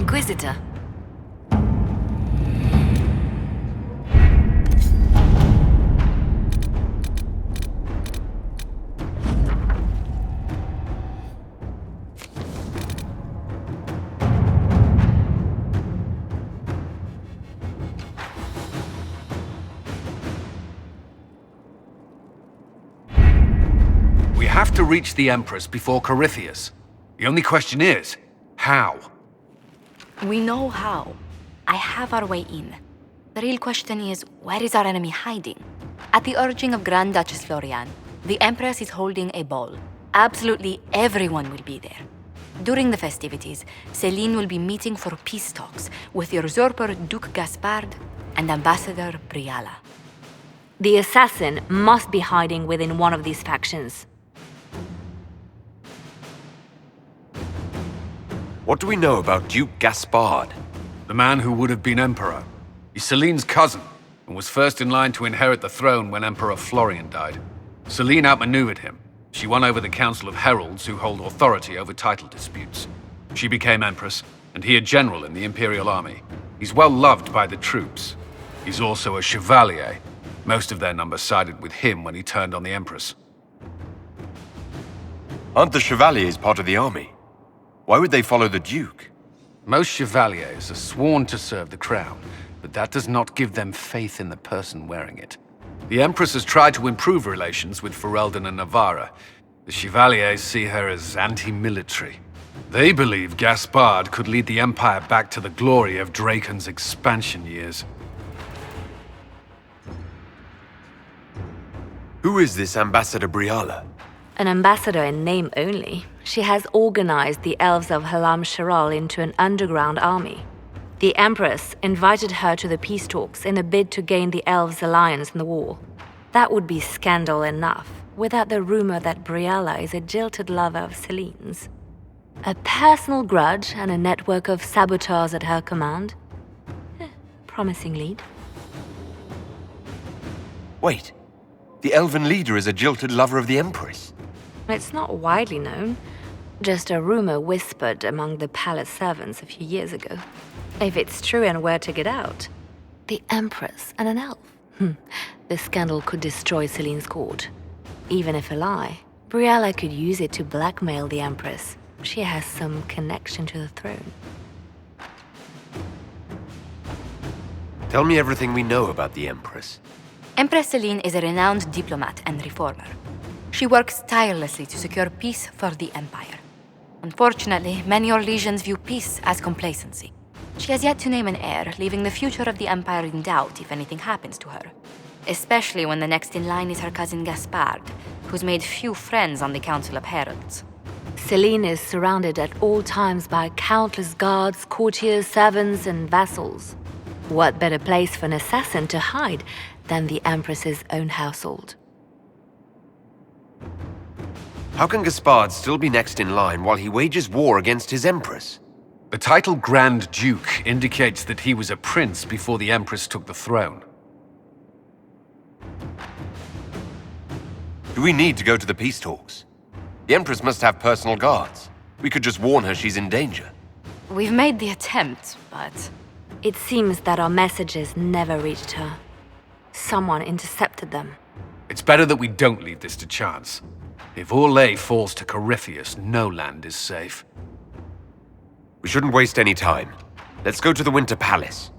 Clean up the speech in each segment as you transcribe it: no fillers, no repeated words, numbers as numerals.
Inquisitor. We have to reach the Empress before Corypheus. The only question is, how? We know how. I have our way in. The real question is, where is our enemy hiding? At the urging of Grand Duchess Florian, the Empress is holding a ball. Absolutely everyone will be there. During the festivities, Céline will be meeting for peace talks with the usurper Duke Gaspard and Ambassador Briala. The assassin must be hiding within one of these factions. What do we know about Duke Gaspard? The man who would have been Emperor. He's Céline's cousin, and was first in line to inherit the throne when Emperor Florian died. Céline outmaneuvered him. She won over the Council of Heralds, who hold authority over title disputes. She became Empress, and he a general in the Imperial Army. He's well loved by the troops. He's also a Chevalier. Most of their number sided with him when he turned on the Empress. Aren't the Chevaliers part of the army? Why would they follow the Duke? Most Chevaliers are sworn to serve the crown, but that does not give them faith in the person wearing it. The Empress has tried to improve relations with Ferelden and Navarra. The Chevaliers see her as anti-military. They believe Gaspard could lead the Empire back to the glory of Draken's expansion years. Who is this Ambassador Briala? An ambassador in name only, she has organized the elves of Halam Sharal into an underground army. The Empress invited her to the peace talks in a bid to gain the elves' alliance in the war. That would be scandal enough, without the rumor that Briala is a jilted lover of Céline's. A personal grudge and a network of saboteurs at her command. Promising lead. Wait, the elven leader is a jilted lover of the Empress. It's not widely known. Just a rumor whispered among the palace servants a few years ago. If it's true and were to get out, the Empress and an elf. The scandal could destroy Céline's court. Even if a lie, Briala could use it to blackmail the Empress. She has some connection to the throne. Tell me everything we know about the Empress. Empress Céline is a renowned diplomat and reformer. She works tirelessly to secure peace for the Empire. Unfortunately, many Orlesians view peace as complacency. She has yet to name an heir, leaving the future of the Empire in doubt if anything happens to her. Especially when the next in line is her cousin Gaspard, who's made few friends on the Council of Heralds. Céline is surrounded at all times by countless guards, courtiers, servants, and vassals. What better place for an assassin to hide than the Empress's own household? How can Gaspard still be next in line while he wages war against his Empress? The title Grand Duke indicates that he was a prince before the Empress took the throne. Do we need to go to the peace talks? The Empress must have personal guards. We could just warn her she's in danger. We've made the attempt, but... It seems that our messages never reached her. Someone intercepted them. It's better that we don't leave this to chance. If Orlais falls to Corypheus, no land is safe. We shouldn't waste any time. Let's go to the Winter Palace.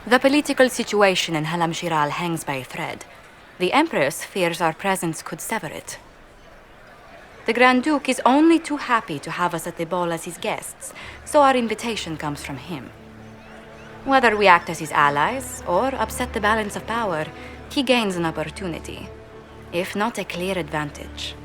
The political situation in Halam Shiral hangs by a thread. The Empress fears our presence could sever it. The Grand Duke is only too happy to have us at the ball as his guests, so our invitation comes from him. Whether we act as his allies or upset the balance of power, he gains an opportunity, if not a clear advantage.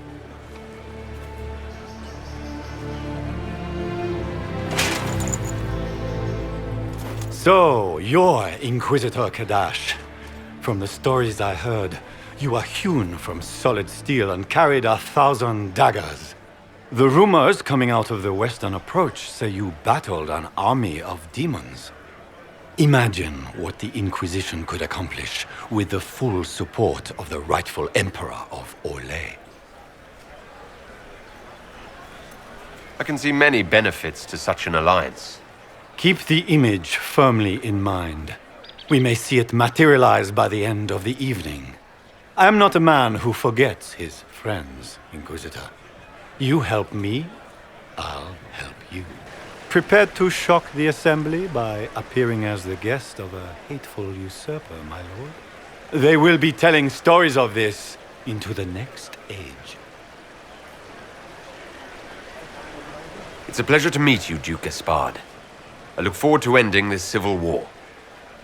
So, you're Inquisitor Kadash. From the stories I heard, you are hewn from solid steel and carried 1,000 daggers. The rumors coming out of the Western Approach say you battled an army of demons. Imagine what the Inquisition could accomplish with the full support of the rightful Emperor of Orlais. I can see many benefits to such an alliance. Keep the image firmly in mind. We may see it materialize by the end of the evening. I am not a man who forgets his friends, Inquisitor. You help me, I'll help you. Prepared to shock the Assembly by appearing as the guest of a hateful usurper, my lord? They will be telling stories of this into the next age. It's a pleasure to meet you, Duke Gaspard. I look forward to ending this civil war.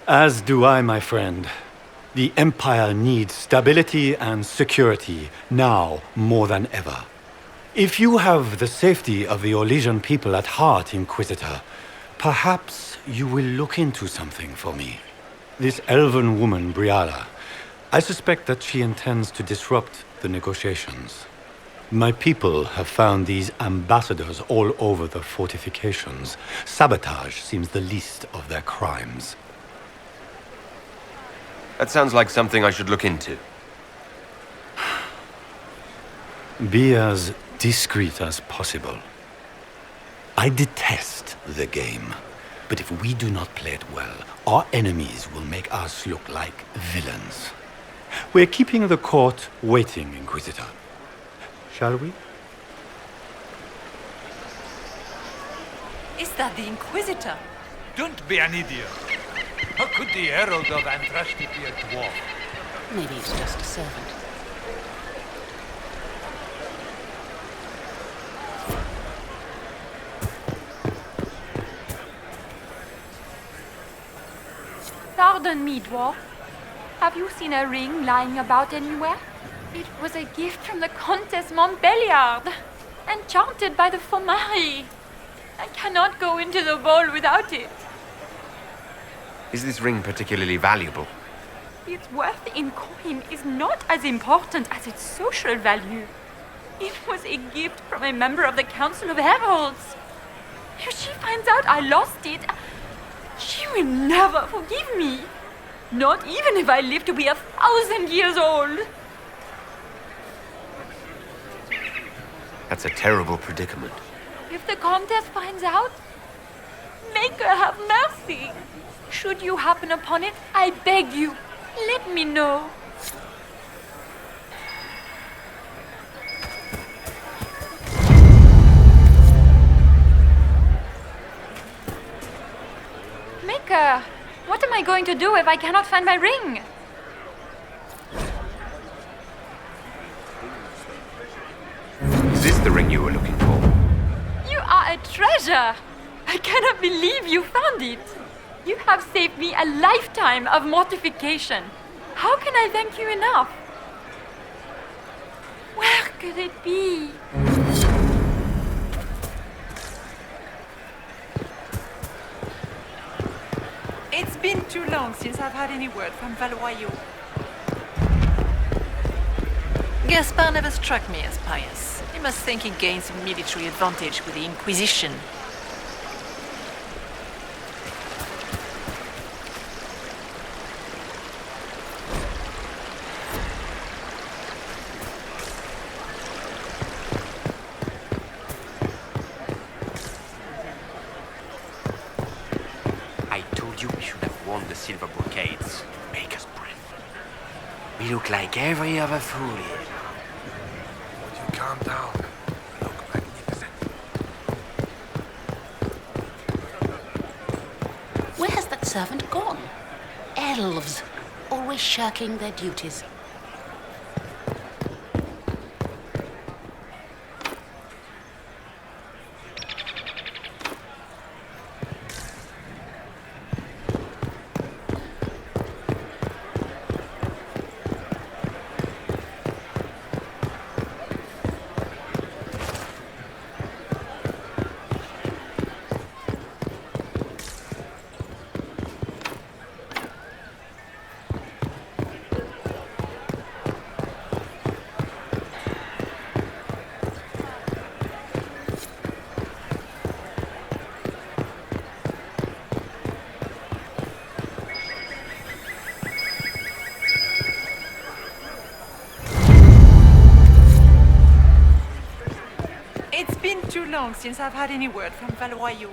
As do I, my friend. The Empire needs stability and security, now more than ever. If you have the safety of the Orlesian people at heart, Inquisitor, perhaps you will look into something for me. This elven woman, Briala, I suspect that she intends to disrupt the negotiations. My people have found these ambassadors all over the fortifications. Sabotage seems the least of their crimes. That sounds like something I should look into. Be as discreet as possible. I detest the game, but if we do not play it well, our enemies will make us look like villains. We're keeping the court waiting, Inquisitor. Shall we? Is that the Inquisitor? Don't be an idiot. How could the Herald of Andraste be a dwarf? Maybe it's just a servant. Pardon me, dwarf. Have you seen a ring lying about anywhere? It was a gift from the Countess Montbelliard, enchanted by the Fomari. I cannot go into the ball without it. Is this ring particularly valuable? Its worth in coin is not as important as its social value. It was a gift from a member of the Council of Heralds. If she finds out I lost it, she will never forgive me. Not even if I live to be 1,000 years old. That's a terrible predicament. If the Countess finds out, make her have mercy. Should you happen upon it, I beg you, let me know. Maker, what am I going to do if I cannot find my ring? Is this the ring you were looking for? You are a treasure! I cannot believe you found it! You have saved me a lifetime of mortification. How can I thank you enough? Where could it be? It's been too long since I've had any word from Valoyaux. Gaspard never struck me as pious. He must think he gains some military advantage with the Inquisition. I told you we should have worn the silver brocades. Make us breath. We look like every other fool here. Would you calm down? You look magnificent. Where has that servant gone? elves, always shirking their duties. It's been too long since I've had any word from Valroyaux.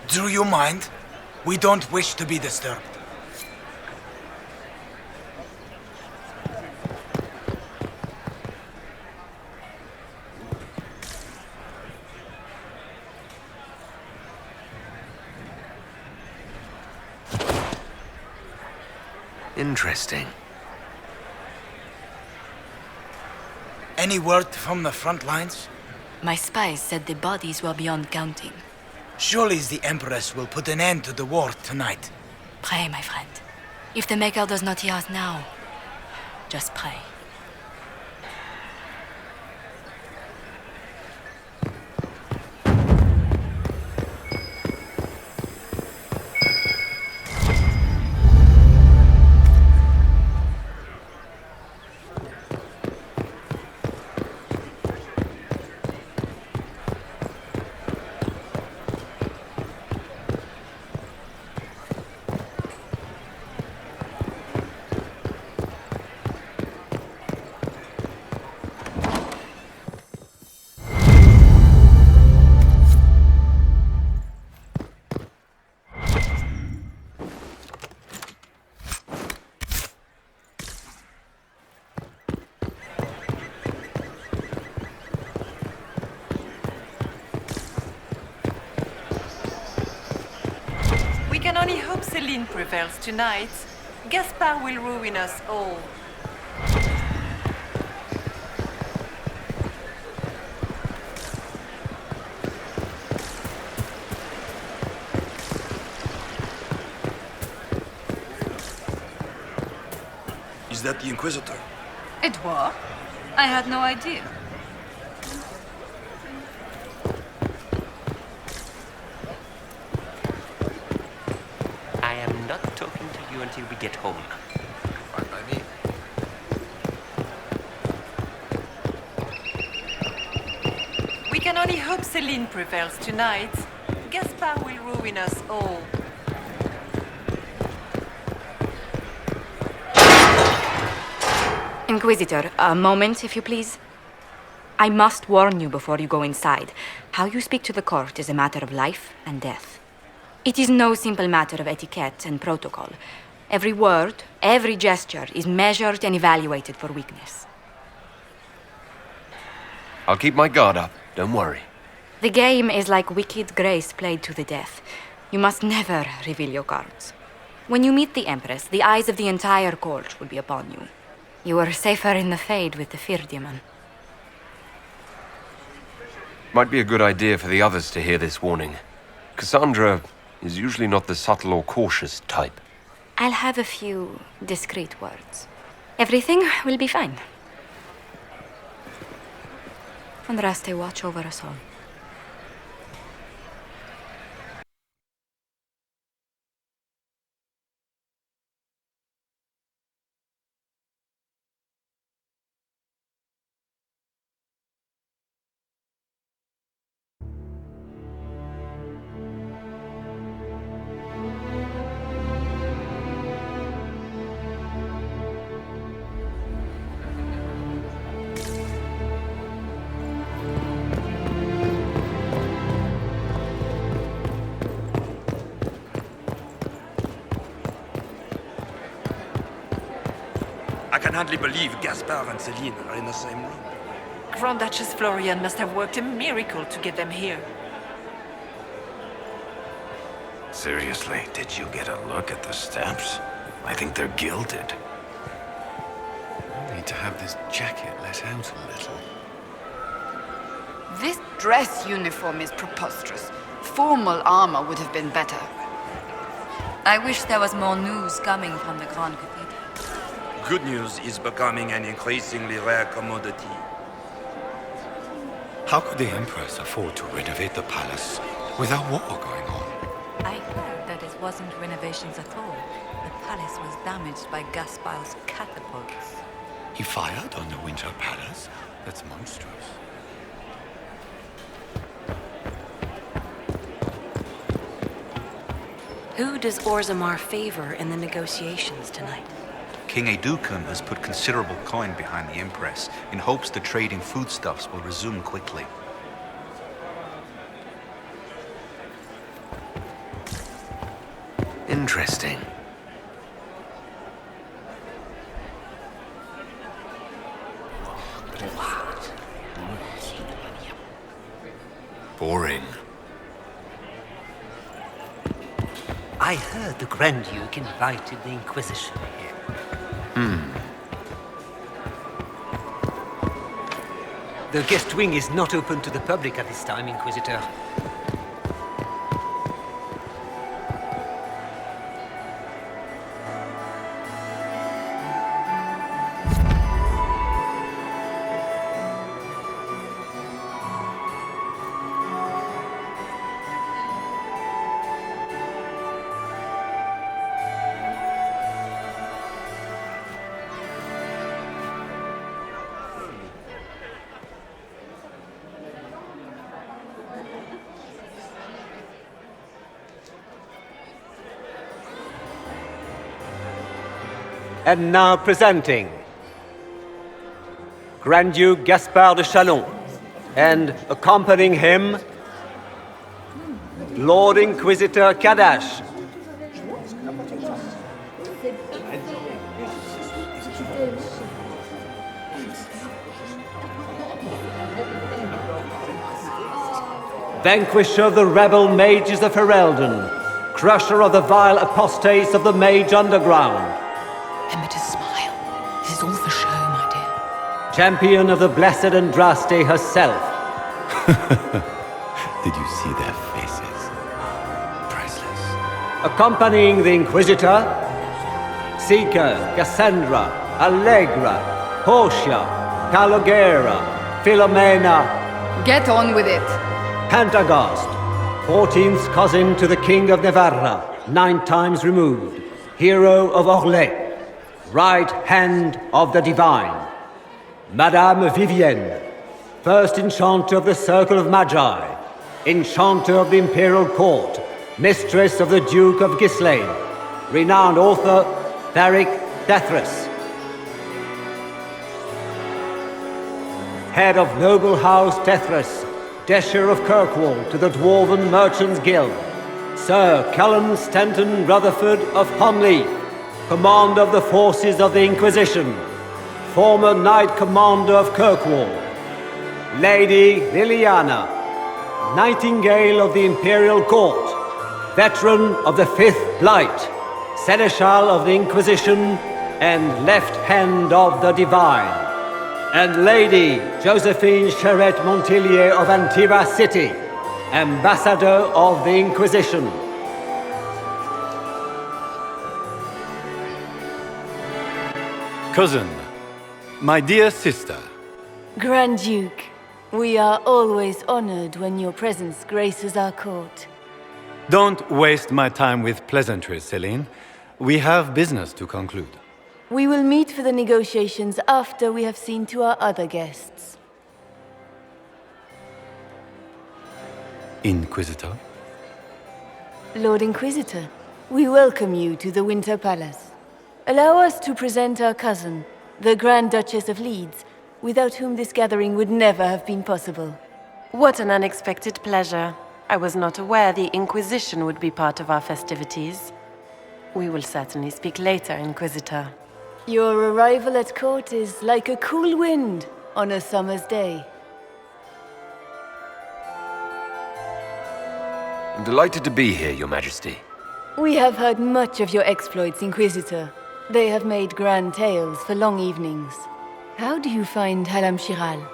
Do you mind? We don't wish to be disturbed. Interesting. Any word from the front lines? My spies said the bodies were beyond counting. Surely the Empress will put an end to the war tonight. Pray, my friend. If the Maker does not hear us now, just pray. We can only hope Celine prevails tonight. Gaspard will ruin us all. Is that the Inquisitor? Edouard? I had no idea. I am not talking to you until we get home. Fine by me. We can only hope Celine prevails tonight. Gaspard will ruin us all. Inquisitor, a moment, if you please. I must warn you before you go inside. How you speak to the court is a matter of life and death. It is no simple matter of etiquette and protocol. Every word, every gesture is measured and evaluated for weakness. I'll keep my guard up, don't worry. The game is like wicked grace played to the death. You must never reveal your cards. When you meet the Empress, the eyes of the entire court will be upon you. You are safer in the Fade with the Fear Demon. Might be a good idea for the others to hear this warning. Cassandra He's usually not the subtle or cautious type. I'll have a few discreet words. Everything will be fine. Andraste, watch over us all. I can hardly believe Gaspard and Celine are in the same room. Grand Duchess Florian must have worked a miracle to get them here. Seriously, did you get a look at the stamps? I think they're gilded. I need to have this jacket let out a little. This dress uniform is preposterous. Formal armor would have been better. I wish there was more news coming from the Grand Cathedral. Good news is becoming an increasingly rare commodity. How could the Empress afford to renovate the palace without war going on? I heard that it wasn't renovations at all. The palace was damaged by Gaspard's catapults. He fired on the Winter Palace? That's monstrous. Who does Orzammar favor in the negotiations tonight? King Edukan has put considerable coin behind the Empress in hopes the trade in foodstuffs will resume quickly. Interesting. Boring. I heard the Grand Duke invited the Inquisition here. The guest wing is not open to the public at this time, Inquisitor. And now presenting Grand Duke Gaspard de Chalon, and accompanying him, Lord Inquisitor Kadash. Vanquisher of the rebel mages of Ferelden, crusher of the vile apostates of the mage underground. Emmett's smile. This is all for show, my dear. Champion of the blessed Andraste herself. Did you see their faces? Priceless. Accompanying the Inquisitor, Seeker, Cassandra, Allegra, Portia, Calogera, Philomena. Get on with it. Pantagast, 14th cousin to the King of Navarra, 9 times removed, hero of Orlais. Right hand of the divine. Madame Vivienne, first enchanter of the Circle of Magi, enchanter of the Imperial Court, mistress of the Duke of Ghislaine, renowned author Tharic Dethras. Head of noble house Dethras, Desher of Kirkwall to the Dwarven Merchants Guild, Sir Callum Stanton Rutherford of Honleaf, Commander of the forces of the Inquisition, former Knight Commander of Kirkwall, Lady Liliana, Nightingale of the Imperial Court, veteran of the 5th Blight, Seneschal of the Inquisition, and left hand of the Divine, and Lady Josephine Charette Montillier of Antira City, Ambassador of the Inquisition. Cousin, my dear sister. Grand Duke, we are always honored when your presence graces our court. Don't waste my time with pleasantries, Celine. We have business to conclude. We will meet for the negotiations after we have seen to our other guests. Inquisitor? Lord Inquisitor, we welcome you to the Winter Palace. Allow us to present our cousin, the Grand Duchess of Leeds, without whom this gathering would never have been possible. What an unexpected pleasure. I was not aware the Inquisition would be part of our festivities. We will certainly speak later, Inquisitor. Your arrival at court is like a cool wind on a summer's day. I'm delighted to be here, Your Majesty. We have heard much of your exploits, Inquisitor. They have made grand tales for long evenings. How do you find Halam Shiral?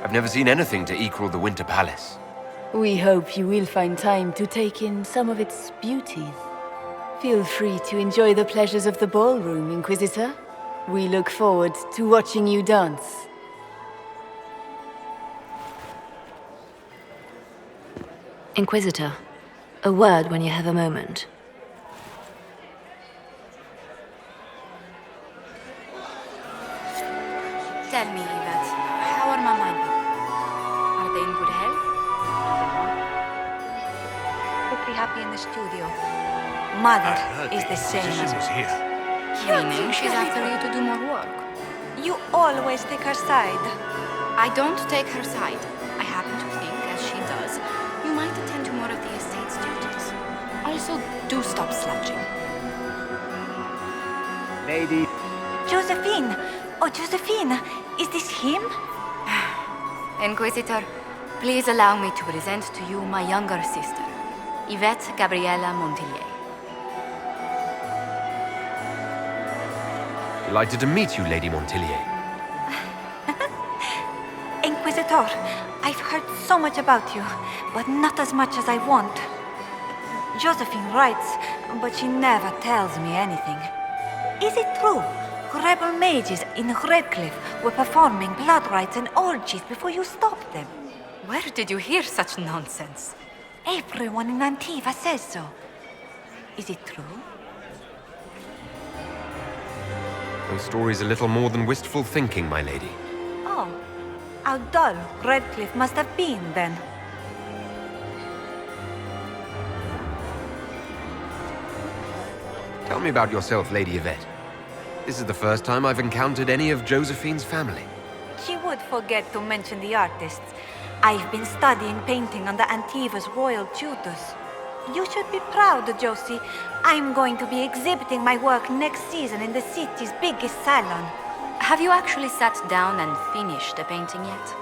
I've never seen anything to equal the Winter Palace. We hope you will find time to take in some of its beauties. Feel free to enjoy the pleasures of the ballroom, Inquisitor. We look forward to watching you dance. Inquisitor, a word when you have a moment. Tell me, Yvette, how are Mama and Papa? Are they in good health? Pretty happy in the studio. Mother is the same. Was here. Meaning she's after you to do more work. You always take her side. I don't take her side. I happen to think, as she does, you might attend to more of the estate's duties. Also, do stop slouching. Lady. Josephine! Oh, Josephine! Is this him? Inquisitor, please allow me to present to you my younger sister, Yvette Gabriella Montillier. Delighted to meet you, Lady Montillier. Inquisitor, I've heard so much about you, but not as much as I want. Josephine writes, but she never tells me anything. Is it true? Rebel mages in Redcliffe were performing blood rites and orgies before you stopped them. Where did you hear such nonsense? Everyone in Antiva says so. Is it true? Those stories a little more than wistful thinking, my lady. Oh, how dull Redcliffe must have been then. Tell me about yourself, Lady Yvette. This is the first time I've encountered any of Josephine's family. She would forget to mention the artists. I've been studying painting under Antiva's royal tutors. You should be proud, Josie. I'm going to be exhibiting my work next season in the city's biggest salon. Have you actually sat down and finished the painting yet?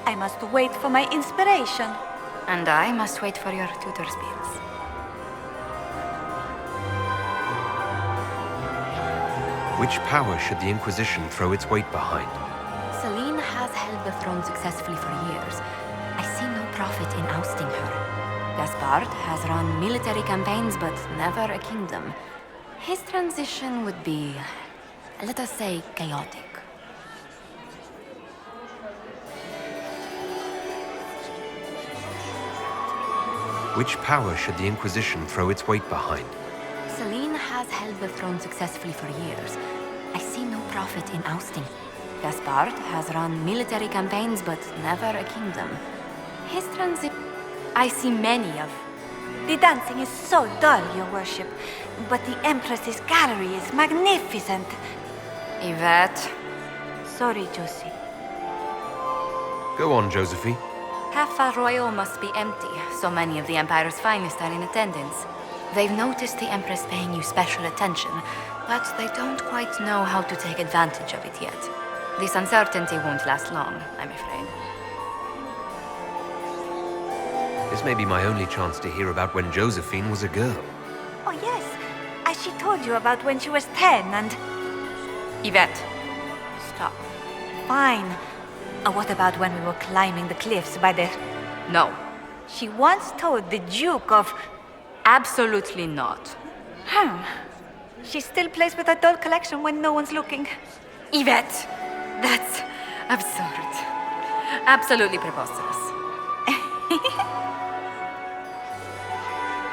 I must wait for my inspiration. And I must wait for your tutor's bills. Which power should the Inquisition throw its weight behind? Celine has held the throne successfully for years. I see no profit in ousting her. Gaspard has run military campaigns, but never a kingdom. His transition would be, let us say, chaotic. Which power should the Inquisition throw its weight behind? Celine has held the throne successfully for years. I see no profit in ousting. Gaspard has run military campaigns, but never a kingdom. His transition... I see many of... The dancing is so dull, Your Worship, but the Empress's gallery is magnificent. Yvette. Sorry, Josie. Go on, Josephine. Half Royal must be empty. So many of the Empire's finest are in attendance. They've noticed the Empress paying you special attention, but they don't quite know how to take advantage of it yet. This uncertainty won't last long, I'm afraid. This may be my only chance to hear about when Josephine was a girl. Oh, yes. As she told you about when she was 10 and... Yvette, stop. Fine. What about when we were climbing the cliffs by the... No. She once told the Duke of... Absolutely not. She still plays with her doll collection when no one's looking. Yvette, that's absurd. Absolutely preposterous.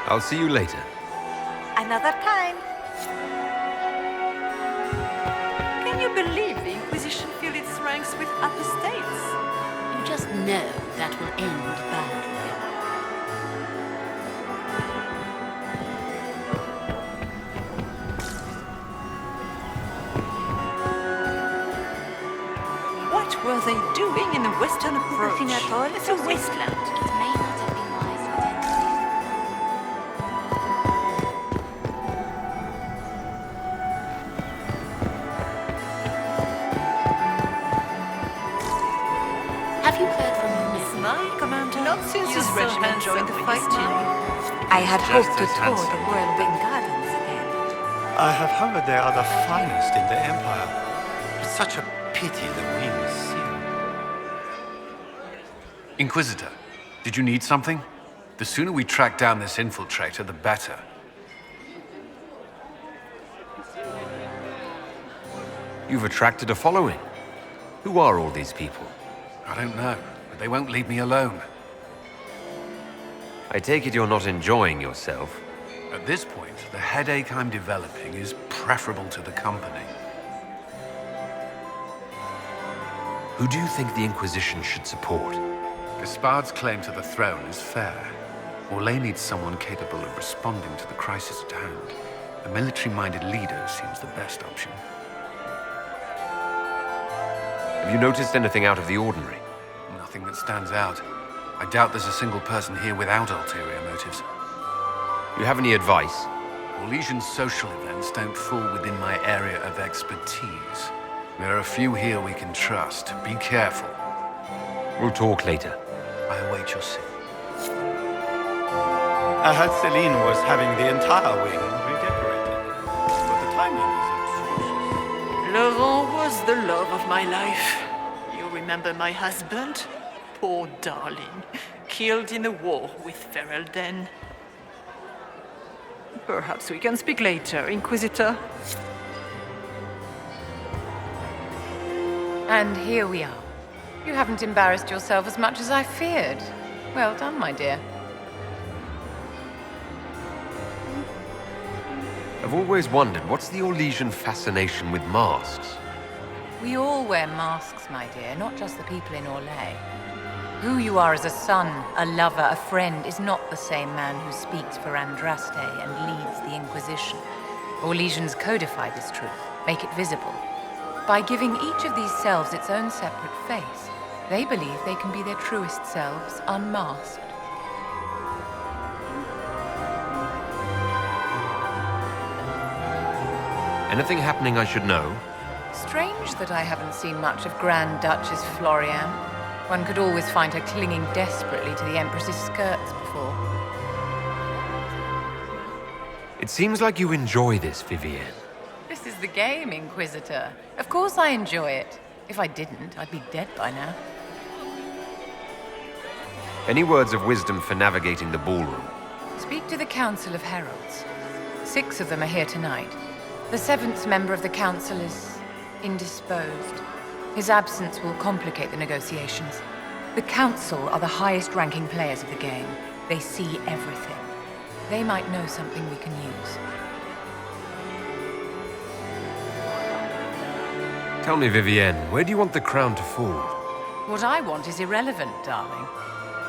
I'll see you later. Another time. Can you believe the Inquisition filled its ranks with apostates? You just know that will end badly. What were they doing in the Western Approach? Nothing at all. It's a wasteland. It may not have been wise to attend to Have you heard from your nephew? My commander. Not since his regiment joined the fighting. I had Just hoped to as tour handsome. the Whirlwind Gardens again. I have heard they are the finest in the Empire. It's such a pity the wings seal. Inquisitor, did you need something? The sooner we track down this infiltrator, the better. You've attracted a following. Who are all these people? I don't know, but they won't leave me alone. I take it you're not enjoying yourself. At this point, the headache I'm developing is preferable to the company. Who do you think the Inquisition should support? Gaspard's claim to the throne is fair. Orlais needs someone capable of responding to the crisis at hand. A military-minded leader seems the best option. Have you noticed anything out of the ordinary? Nothing that stands out. I doubt there's a single person here without ulterior motives. You have any advice? Orlesian social events don't fall within my area of expertise. There are a few here we can trust. Be careful. We'll talk later. I await your signal. I heard Celine was having the entire wing redecorated, but the timing is atrocious. Laurent was the love of my life. You remember my husband? Poor darling. Killed in the war with Ferelden. Perhaps we can speak later, Inquisitor. And here we are. You haven't embarrassed yourself as much as I feared. Well done, my dear. I've always wondered, what's the Orlesian fascination with masks? We all wear masks, my dear, not just the people in Orlais. Who you are as a son, a lover, a friend, is not the same man who speaks for Andraste and leads the Inquisition. Orlesians codify this truth, make it visible. By giving each of these selves its own separate face, they believe they can be their truest selves, unmasked. Anything happening I should know? Strange that I haven't seen much of Grand Duchess Florian. One could always find her clinging desperately to the Empress's skirts before. It seems like you enjoy this, Vivienne. This is the game, Inquisitor. Of course I enjoy it. If I didn't, I'd be dead by now. Any words of wisdom for navigating the ballroom? Speak to the Council of Heralds. 6 of them are here tonight. The 7th member of the Council is indisposed. His absence will complicate the negotiations. The Council are the highest-ranking players of the game. They see everything. They might know something we can use. Tell me, Vivienne, where do you want the crown to fall? What I want is irrelevant, darling.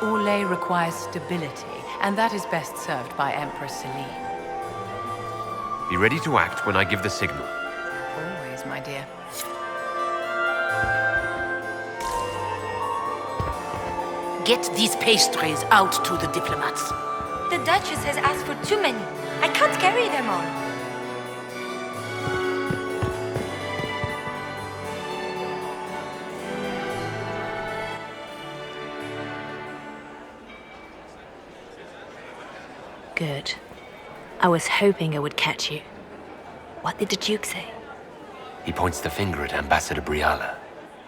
Orlais requires stability, and that is best served by Empress Celine. Be ready to act when I give the signal. Always, my dear. Get these pastries out to the diplomats. The Duchess has asked for too many. I can't carry them all. Good. I was hoping I would catch you. What did the Duke say? He points the finger at Ambassador Briala.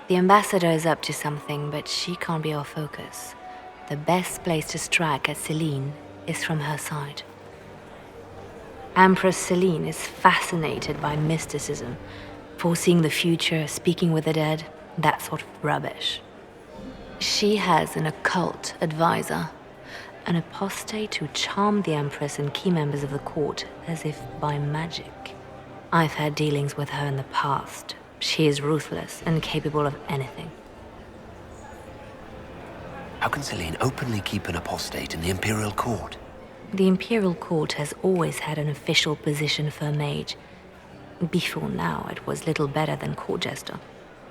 The ambassador is up to something, but she can't be our focus. The best place to strike at Celine is from her side. Empress Celine is fascinated by mysticism, foreseeing the future, speaking with the dead, that sort of rubbish. She has an occult advisor, an apostate who charmed the Empress and key members of the court as if by magic. I've had dealings with her in the past. She is ruthless and capable of anything. How can Celine openly keep an apostate in the Imperial Court? The Imperial Court has always had an official position for a mage. Before now, it was little better than court jester.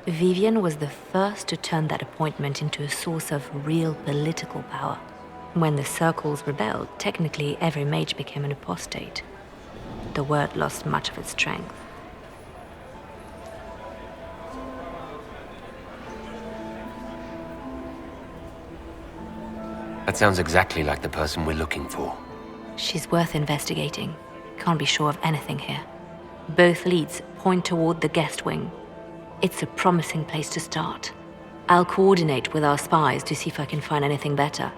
Vivian was the first to turn that appointment into a source of real political power. When the circles rebelled, technically every mage became an apostate. The word lost much of its strength. That sounds exactly like the person we're looking for. She's worth investigating. Can't be sure of anything here. Both leads point toward the guest wing. It's a promising place to start. I'll coordinate with our spies to see if I can find anything better.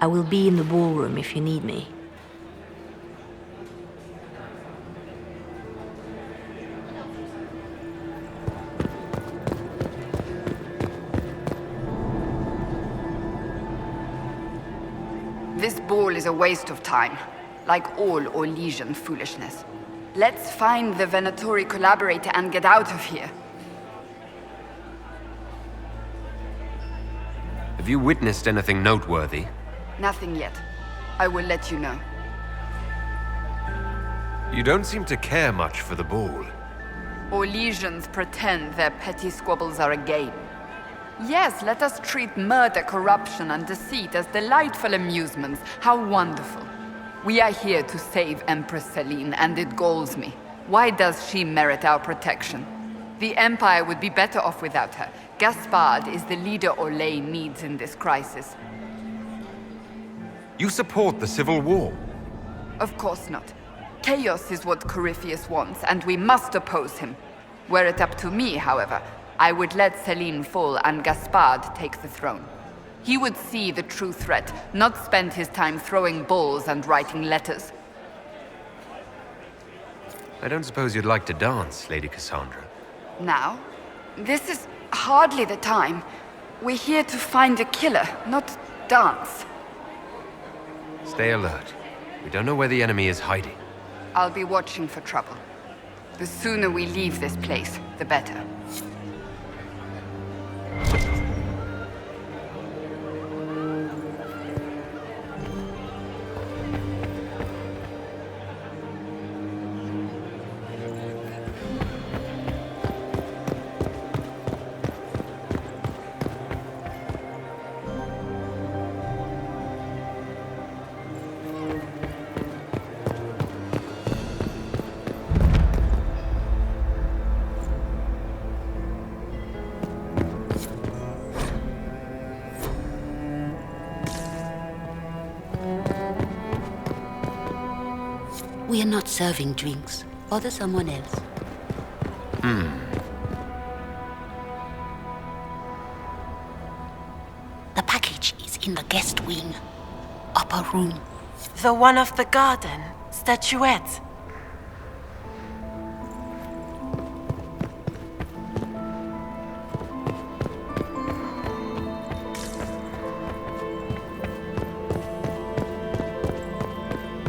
I will be in the ballroom if you need me. This ball is a waste of time, like all Orlesian foolishness. Let's find the Venatori collaborator and get out of here. Have you witnessed anything noteworthy? Nothing yet. I will let you know. You don't seem to care much for the ball. Orlesians pretend their petty squabbles are a game. Yes, let us treat murder, corruption, and deceit as delightful amusements. How wonderful. We are here to save Empress Celine, and it galls me. Why does she merit our protection? The Empire would be better off without her. Gaspard is the leader Orlais needs in this crisis. You support the civil war? Of course not. Chaos is what Corypheus wants, and we must oppose him. Were it up to me, however, I would let Celine fall and Gaspard take the throne. He would see the true threat, not spend his time throwing balls and writing letters. I don't suppose you'd like to dance, Lady Cassandra. Now? This is hardly the time. We're here to find a killer, not dance. Stay alert. We don't know where the enemy is hiding. I'll be watching for trouble. The sooner we leave this place, the better. We are not serving drinks. Bother someone else. The package is in the guest wing. Upper room. The one of the garden. Statuette.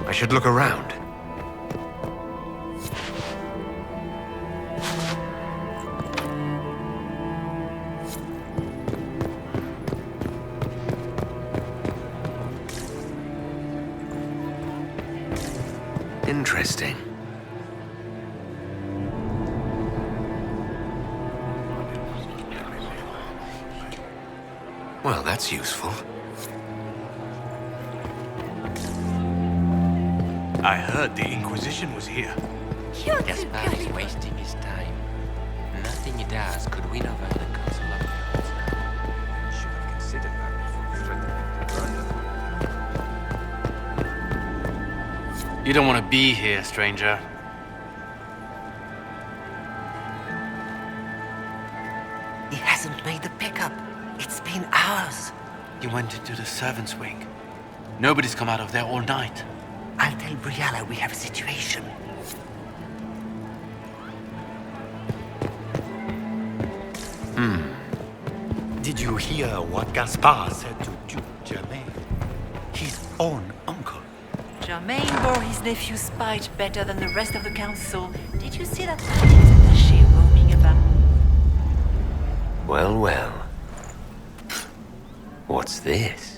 I should look around. Interesting. Well, that's useful. I heard the Inquisition was here. Gaspard is wasting his time. Nothing he does could win over the Council of Heralds now. Should have considered that before threatening. You don't want to be here, stranger. He hasn't made the pickup. It's been hours. He went into the servants' wing. Nobody's come out of there all night. I'll tell Brianna we have a situation. Did you hear what Gaspard said to Duke Germain? His own uncle. Germain bore his nephew's spite better than the rest of the council. Did you see that attaché roaming about? Well, well. What's this?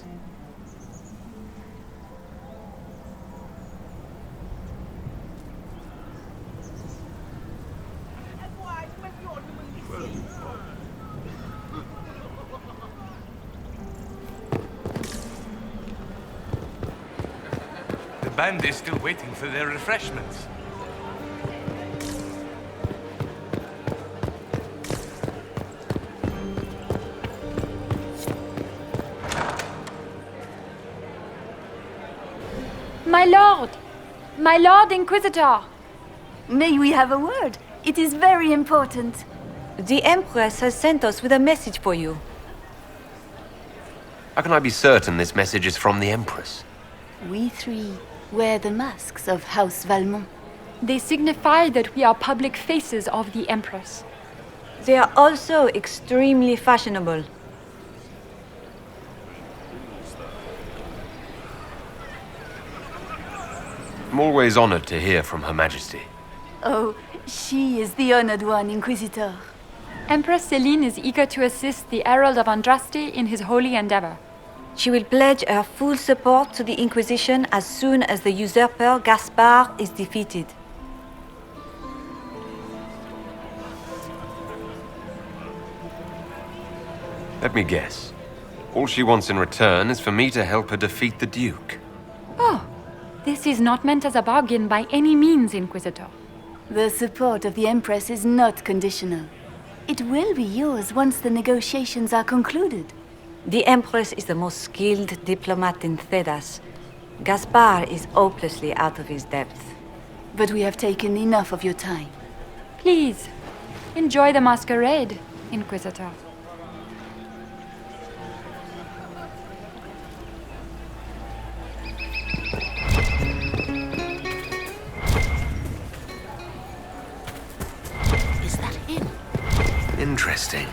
The band is still waiting for their refreshments. My Lord Inquisitor! May we have a word? It is very important. The Empress has sent us with a message for you. How can I be certain this message is from the Empress? We three wear the masks of House Valmont. They signify that we are public faces of the Empress. They are also extremely fashionable. I'm always honored to hear from Her Majesty. Oh, she is the honored one, Inquisitor. Empress Celine is eager to assist the Herald of Andraste in his holy endeavor. She will pledge her full support to the Inquisition as soon as the usurper Gaspard is defeated. Let me guess. All she wants in return is for me to help her defeat the Duke. Oh, this is not meant as a bargain by any means, Inquisitor. The support of the Empress is not conditional. It will be yours once the negotiations are concluded. The Empress is the most skilled diplomat in Thedas. Gaspard is hopelessly out of his depth. But we have taken enough of your time. Please, enjoy the masquerade, Inquisitor. Is that him? Interesting.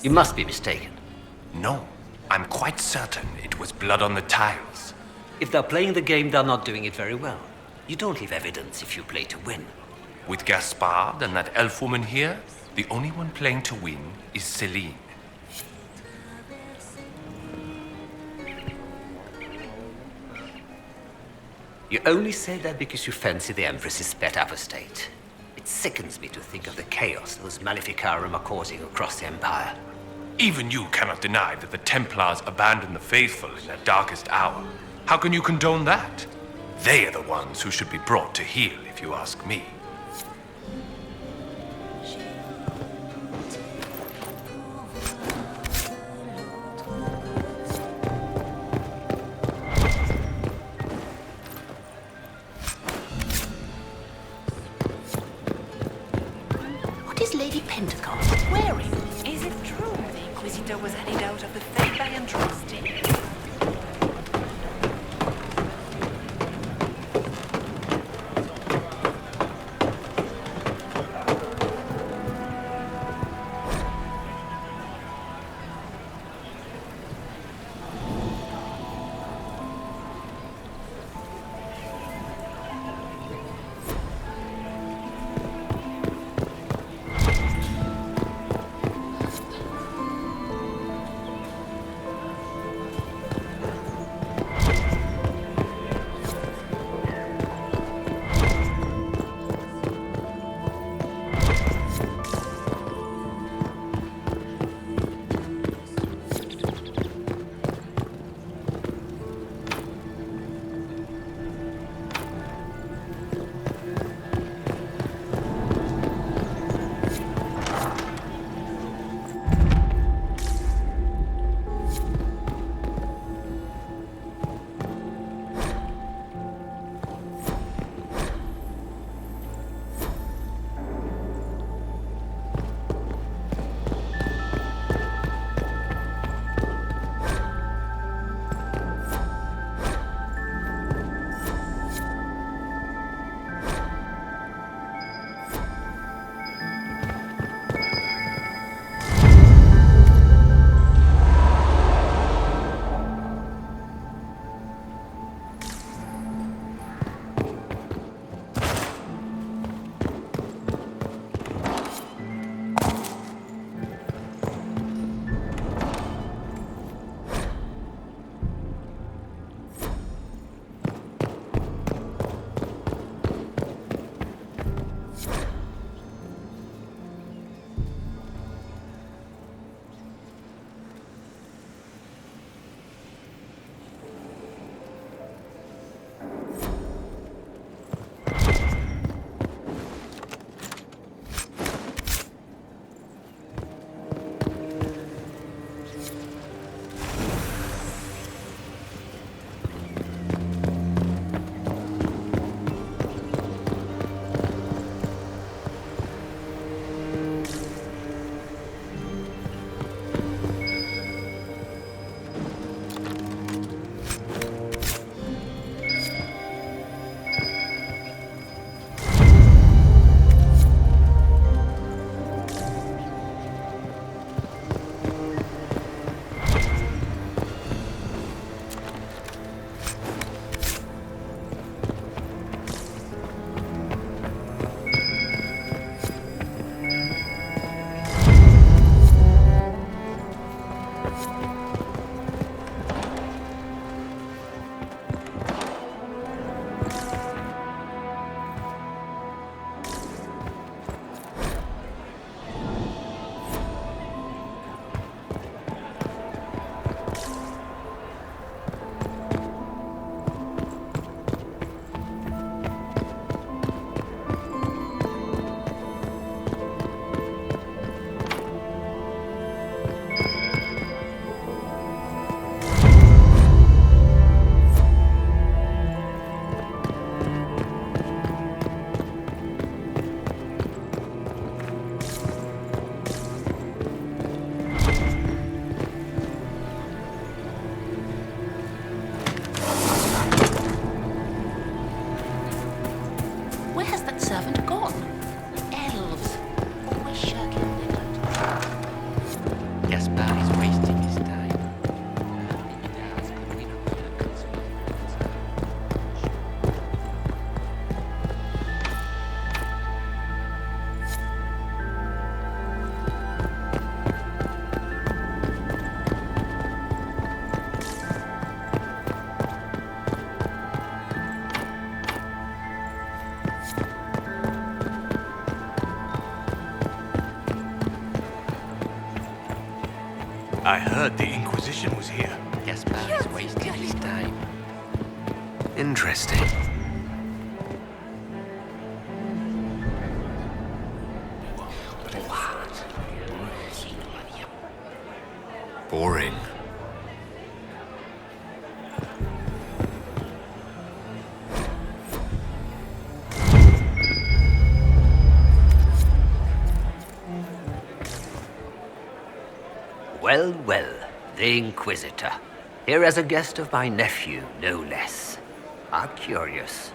You must be mistaken. No, I'm quite certain it was blood on the tiles. If they're playing the game, they're not doing it very well. You don't leave evidence if you play to win. With Gaspard and that elf woman here, the only one playing to win is Celine. You only say that because you fancy the Empress's sped up estate. It sickens me to think of the chaos those Maleficarum are causing across the Empire. Even you cannot deny that the Templars abandoned the faithful in their darkest hour. How can you condone that? They are the ones who should be brought to heel, if you ask me. What is Lady Pentecost wearing? Is it true the Inquisitor was headed out of the faith by Andraste? I heard the Inquisition was here. Gaspar is wasting his time. Interesting. Boring. Well, well, the Inquisitor. Here as a guest of my nephew, no less. How curious.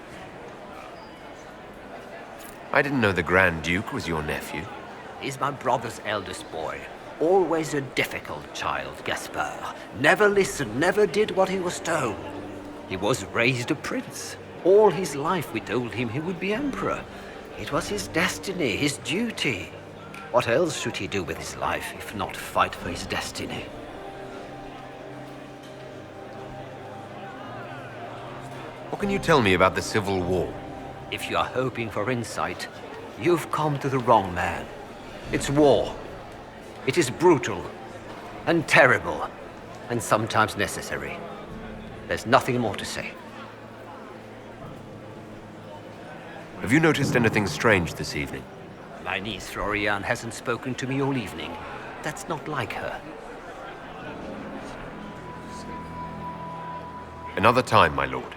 I didn't know the Grand Duke was your nephew. He's my brother's eldest boy. Always a difficult child, Gaspar. Never listened, never did what he was told. He was raised a prince. All his life we told him he would be emperor. It was his destiny, his duty. What else should he do with his life if not fight for his destiny? What can you tell me about the Civil War? If you are hoping for insight, you've come to the wrong man. It's war. It is brutal, and terrible, and sometimes necessary. There's nothing more to say. Have you noticed anything strange this evening? My niece Florian hasn't spoken to me all evening. That's not like her. Another time, my lord.